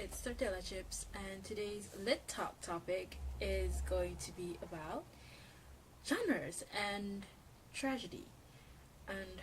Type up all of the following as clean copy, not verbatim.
it's Tortilla Chips, and today's LitTalk topic is going to be about genres and tragedy. And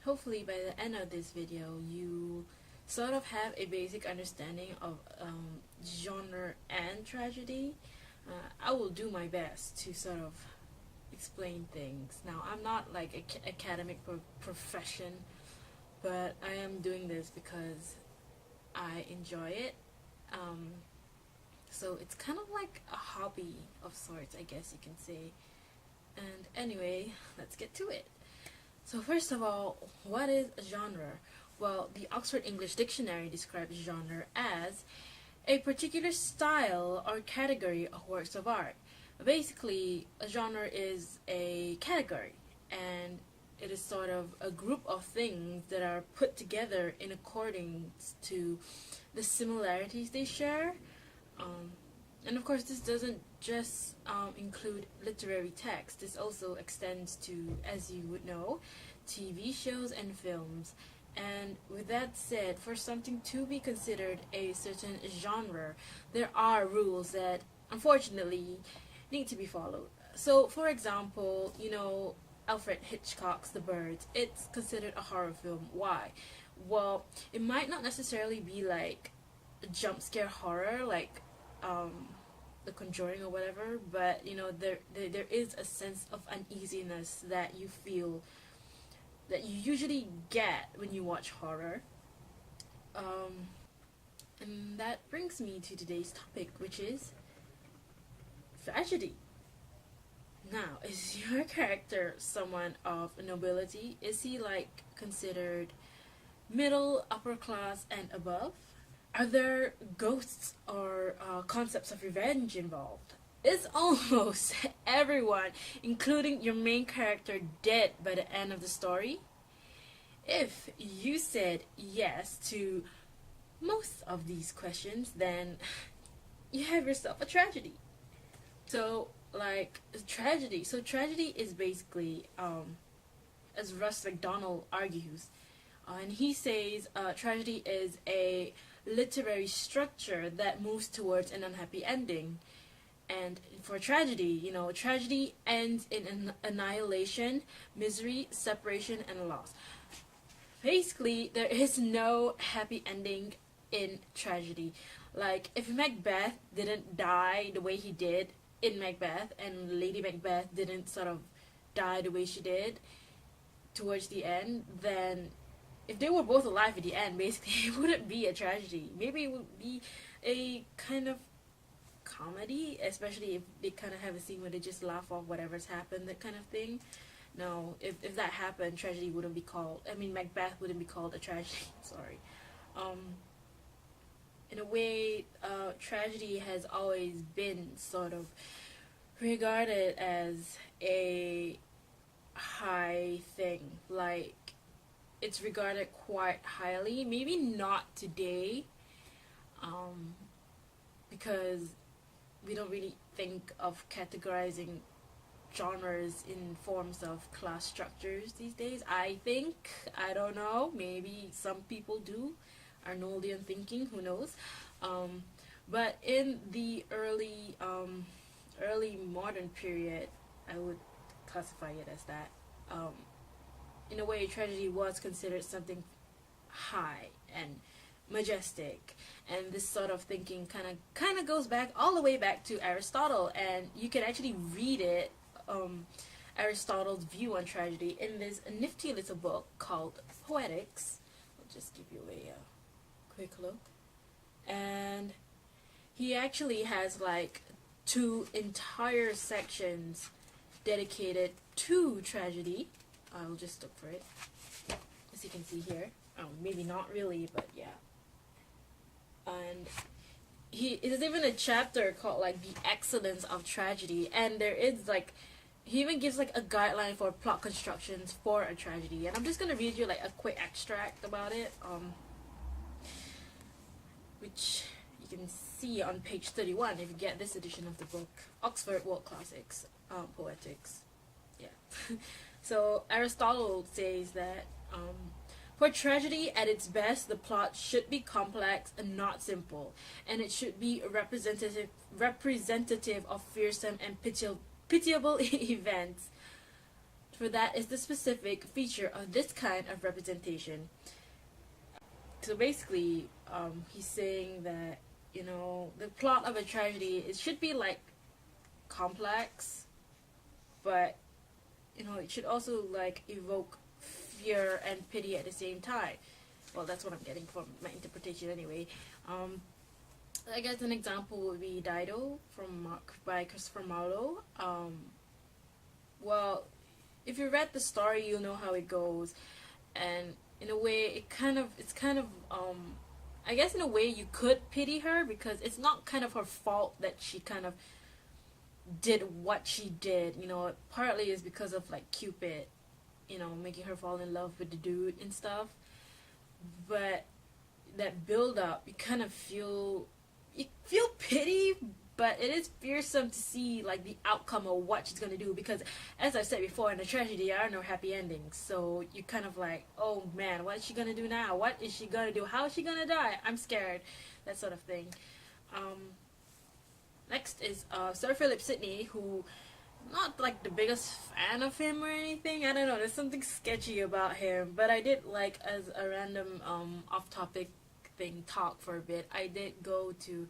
hopefully, by the end of this video, you sort of have a basic understanding of genre and tragedy. I will do my best to sort of explain things. Now, I'm not like an academic profession, but I am doing this because I enjoy it. So it's kind of like a hobby of sorts, I guess you can say. And anyway, let's get to it. So first of all, what is a genre? Well, the Oxford English Dictionary describes genre as a particular style or category of works of art. Basically, a genre is a category, and it is sort of a group of things that are put together in accordance to the similarities they share. And of course, this doesn't just include literary text. This also extends to, as you would know, TV shows and films. And with that said, for something to be considered a certain genre, there are rules that, unfortunately, need to be followed. So, for example, Alfred Hitchcock's The Birds, it's considered a horror film. Why? Well, it might not necessarily be like a jump scare horror, like The Conjuring or whatever, but there is a sense of uneasiness that you feel, that you usually get when you watch horror. And that brings me to today's topic, which is tragedy. Now, is your character someone of nobility? Is he like considered middle, upper class, and above? Are there ghosts or concepts of revenge involved? Is almost everyone, including your main character, dead by the end of the story? If you said yes to most of these questions, then you have yourself a tragedy. So, tragedy. So tragedy is basically, as Russ McDonald argues, and he says, tragedy is a literary structure that moves towards an unhappy ending. And for tragedy, tragedy ends in an annihilation, misery, separation, and loss. Basically, there is no happy ending in tragedy. Like, if Macbeth didn't die the way he did in Macbeth, and Lady Macbeth didn't sort of die the way she did towards the end, then if they were both alive at the end, basically, it wouldn't be a tragedy. Maybe it would be a kind of comedy, especially if they kind of have a scene where they just laugh off whatever's happened, that kind of thing. No, if that happened, tragedy wouldn't be called, Macbeth wouldn't be called a tragedy. Sorry. In a way, tragedy has always been sort of regarded as a high thing. Like, it's regarded quite highly. Maybe not today, because we don't really think of categorizing genres in forms of class structures these days. I think, I don't know, maybe some people do. Arnoldian thinking, who knows? But in the early modern period, I would classify it as that. In a way, tragedy was considered something high and majestic, and this sort of thinking kind of goes back all the way back to Aristotle, and you can actually read it, Aristotle's view on tragedy, in this nifty little book called Poetics. I'll just give you a quick look. And he actually has like 2 entire sections dedicated to tragedy. I'll just look for it, as you can see here. Maybe not really, but yeah. And there's even a chapter called like the excellence of tragedy, and there is like, he even gives like a guideline for plot constructions for a tragedy. And I'm just gonna read you like a quick extract about it, which you can see on page 31 if you get this edition of the book, Oxford World Classics, Poetics. Yeah. So Aristotle says that For tragedy at its best, the plot should be complex and not simple, and it should be representative of fearsome and pitiable events. For that is the specific feature of this kind of representation. So basically, he's saying that, you know, the plot of a tragedy, it should be like complex, but, you know, it should also like evoke fear and pity at the same time. Well, that's what I'm getting from my interpretation anyway. I guess an example would be Dido by Christopher Marlowe. Well, if you read the story, you'll know how it goes, and in a way, it's kind of I guess in a way you could pity her, because it's not kind of her fault that she kind of did what she did. You know, partly is because of like Cupid, you know, making her fall in love with the dude and stuff. But that build up, you kind of feel pity, but it is fearsome to see like the outcome of what she's gonna do, because as I've said before, in a tragedy there are no happy endings. So you kind of like, oh man, what is she gonna do now? What is she gonna do? How is she gonna die? I'm scared. That sort of thing. Next is Sir Philip Sidney, who, not like the biggest fan of him or anything. I don't know, there's something sketchy about him, but I did, like, as a random off-topic thing talk for a bit, I did go to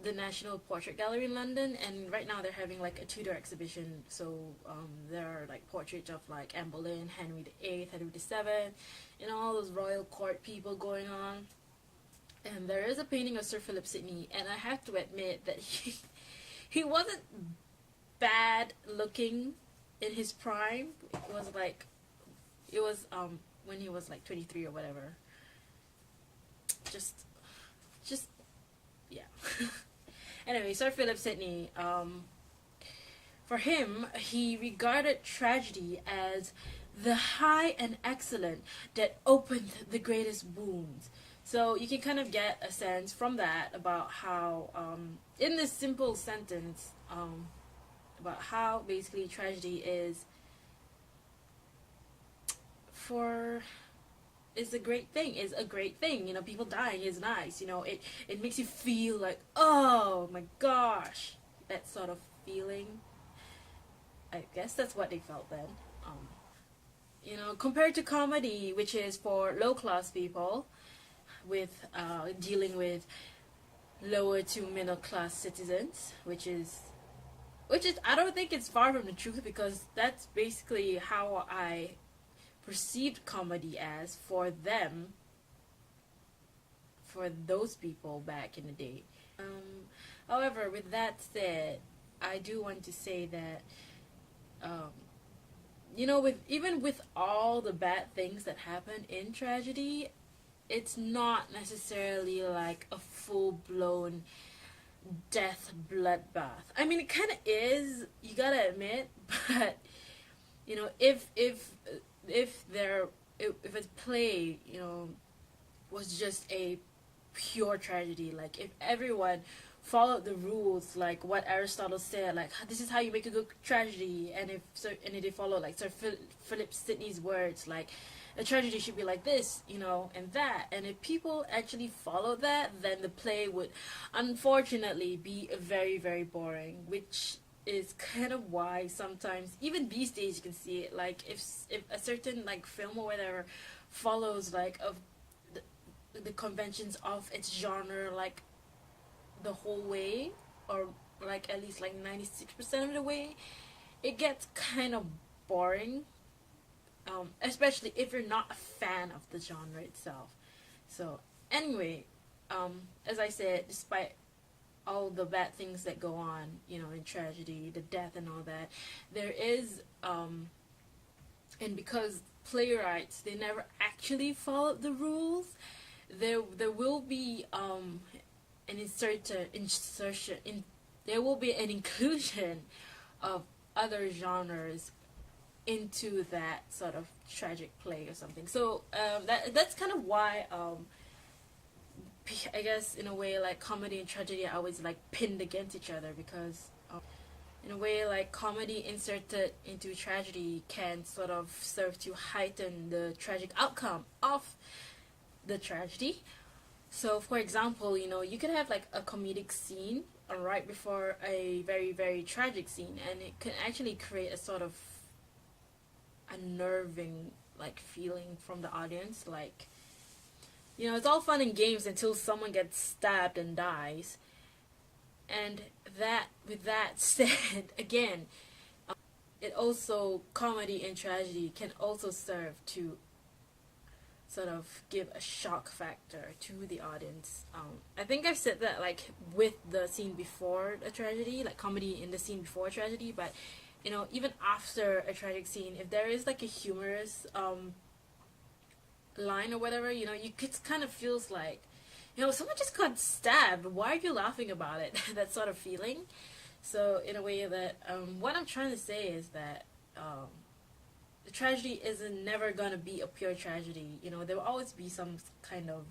the National Portrait Gallery in London, and right now they're having like a Tudor exhibition. So there are like portraits of like Anne Boleyn, Henry VIII, Henry VII, and all those royal court people going on. And there is a painting of Sir Philip Sidney, and I have to admit that he wasn't bad looking in his prime. It was when he was like 23 or whatever. Just yeah. Anyway, Sir Philip Sidney, for him, he regarded tragedy as the high and excellent that opened the greatest wounds. So you can kind of get a sense from that about how, in this simple sentence, about how basically tragedy is a great thing. Is a great thing. You know, people dying is nice. You know, it makes you feel like, oh my gosh, that sort of feeling. I guess that's what they felt then. You know, compared to comedy, which is for low class people, with dealing with lower to middle class citizens, which is I don't think it's far from the truth, because that's basically how I perceived comedy as for them, for those people back in the day. However, with that said, I do want to say that you know, even with all the bad things that happen in tragedy, it's not necessarily like a full-blown death bloodbath. I mean, it kind of is, you gotta admit, but you know, if a play, you know, was just a pure tragedy, like if everyone followed the rules, like what Aristotle said, like this is how you make a good tragedy, and if they follow like Sir Philip Sidney's words, like a tragedy should be like this, you know, and that, and if people actually follow that, then the play would unfortunately be very, very boring, which is kind of why sometimes, even these days, you can see it, like if a certain like film or whatever follows like of the conventions of its genre, like the whole way, or like at least like 96% of the way, it gets kind of boring, especially if you're not a fan of the genre itself. So anyway, as I said, despite all the bad things that go on, you know, in tragedy, the death and all that, there is, and because playwrights, they never actually followed the rules, there will be there will be an inclusion of other genres into that sort of tragic play or something. So that's kind of why I guess in a way like comedy and tragedy are always like pinned against each other, because In a way, like comedy inserted into tragedy can sort of serve to heighten the tragic outcome of the tragedy. So, for example, you could have like a comedic scene right before a very, very tragic scene, and it can actually create a sort of unnerving like feeling from the audience. Like, it's all fun and games until someone gets stabbed and dies. And with that said, again, it also, comedy and tragedy can also serve to sort of give a shock factor to the audience. I think I've said that like with the scene before a tragedy, like comedy in the scene before a tragedy, but even after a tragic scene, if there is like a humorous line or whatever, you could kind of feels like, someone just got stabbed. Why are you laughing about it? That sort of feeling. So in a way that what I'm trying to say is that the tragedy isn't never gonna be a pure tragedy. There will always be some kind of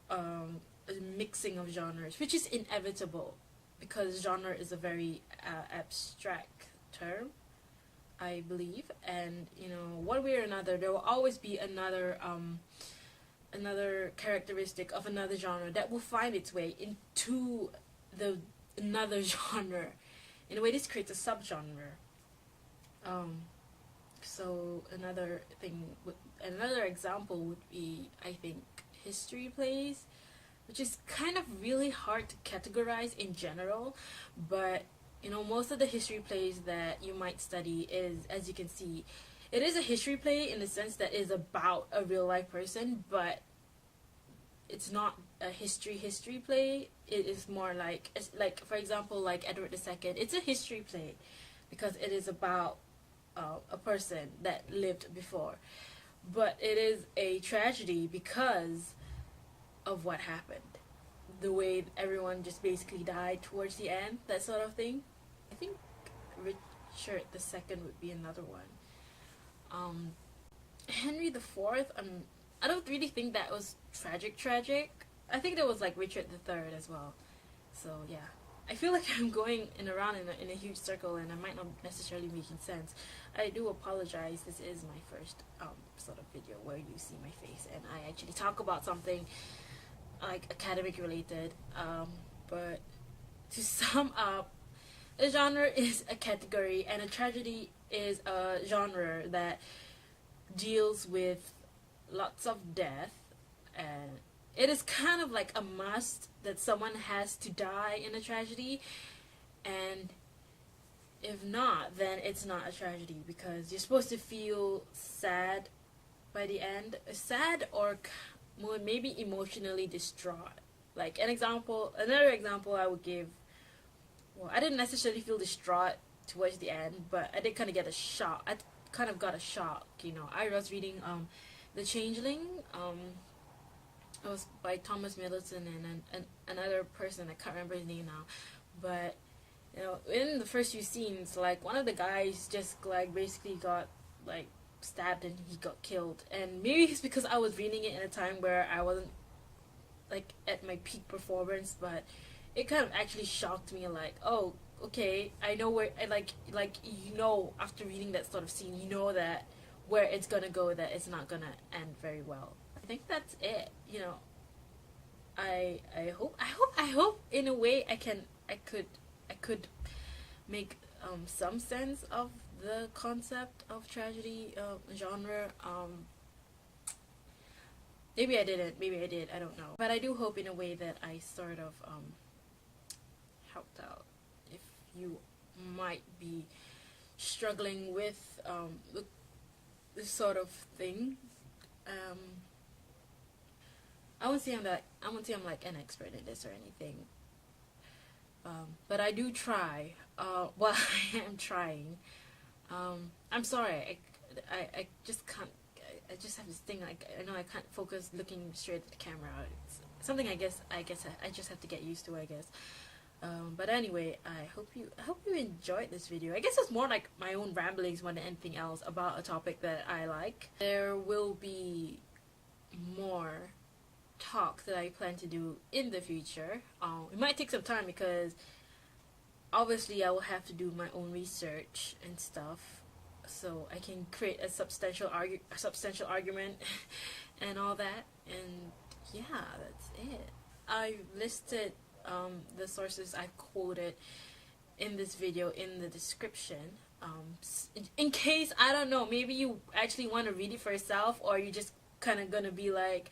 a mixing of genres, which is inevitable because genre is a very abstract term, I believe, and one way or another, there will always be another characteristic of another genre that will find its way into another genre. In a way, this creates a subgenre. So another example would be, I think, history plays, which is kind of really hard to categorize in general, but most of the history plays that you might study is, as you can see, it is a history play in the sense that it is about a real life person, but it's not a history play. It is more like for example, like Edward II. It's a history play because it is about a person that lived before, but it is a tragedy because of what happened, the way everyone just basically died towards the end, that sort of thing. I think Richard II would be another one. Henry IV, I don't really think that was tragic. I think there was like Richard III as well. So yeah, I feel like I'm going around in a huge circle, and I might not necessarily making sense. I do apologize. This is my first sort of video where you see my face and I actually talk about something like academic related. But to sum up, a genre is a category, and a tragedy is a genre that deals with lots of death, and it is kind of like a must that someone has to die in a tragedy, and if not, then it's not a tragedy because you're supposed to feel sad by the end, sad or more maybe emotionally distraught. Like another example I would give. Well, I didn't necessarily feel distraught towards the end, but I did kind of get a shock. I kind of got a shock. I was reading The Changeling. It was by Thomas Middleton and another person, I can't remember his name now, but in the first few scenes, like one of the guys just like basically got like stabbed and he got killed, and maybe it's because I was reading it in a time where I wasn't like at my peak performance, but it kind of actually shocked me, like, oh, okay, I know where, after reading that sort of scene, that where it's gonna go, that it's not gonna end very well. I think that's it. I hope in a way I could make some sense of the concept of tragedy genre. Maybe I didn't, maybe I did, I don't know. But I do hope in a way that I sort of helped out if you might be struggling with this sort of thing. I won't say I'm like an expert in this or anything, but I do try. Well, I am trying. I'm sorry. I just can't. I just have this thing. Like, I know I can't focus looking straight at the camera. It's something I guess I just have to get used to, I guess. But anyway, I hope you enjoyed this video. I guess it's more like my own ramblings more than anything else about a topic that I like. There will be more talk that I plan to do in the future. It might take some time because obviously I will have to do my own research and stuff, so I can create a substantial argument and all that. And yeah, that's it. I listed the sources I quoted in this video in the description. In case, I don't know, maybe you actually want to read it for yourself, or you just kind of gonna be like,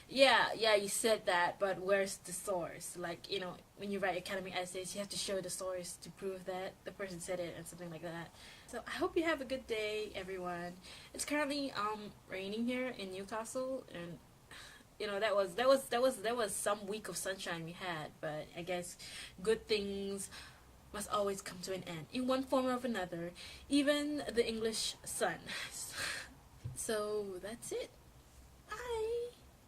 yeah, you said that, but where's the source? Like, you know, when you write academic essays, you have to show the source to prove that the person said it and something like that. So I hope you have a good day, everyone. It's currently raining here in Newcastle, and you know, that was some week of sunshine we had, but I guess good things must always come to an end in one form or another, even the English sun. So that's it. Bye.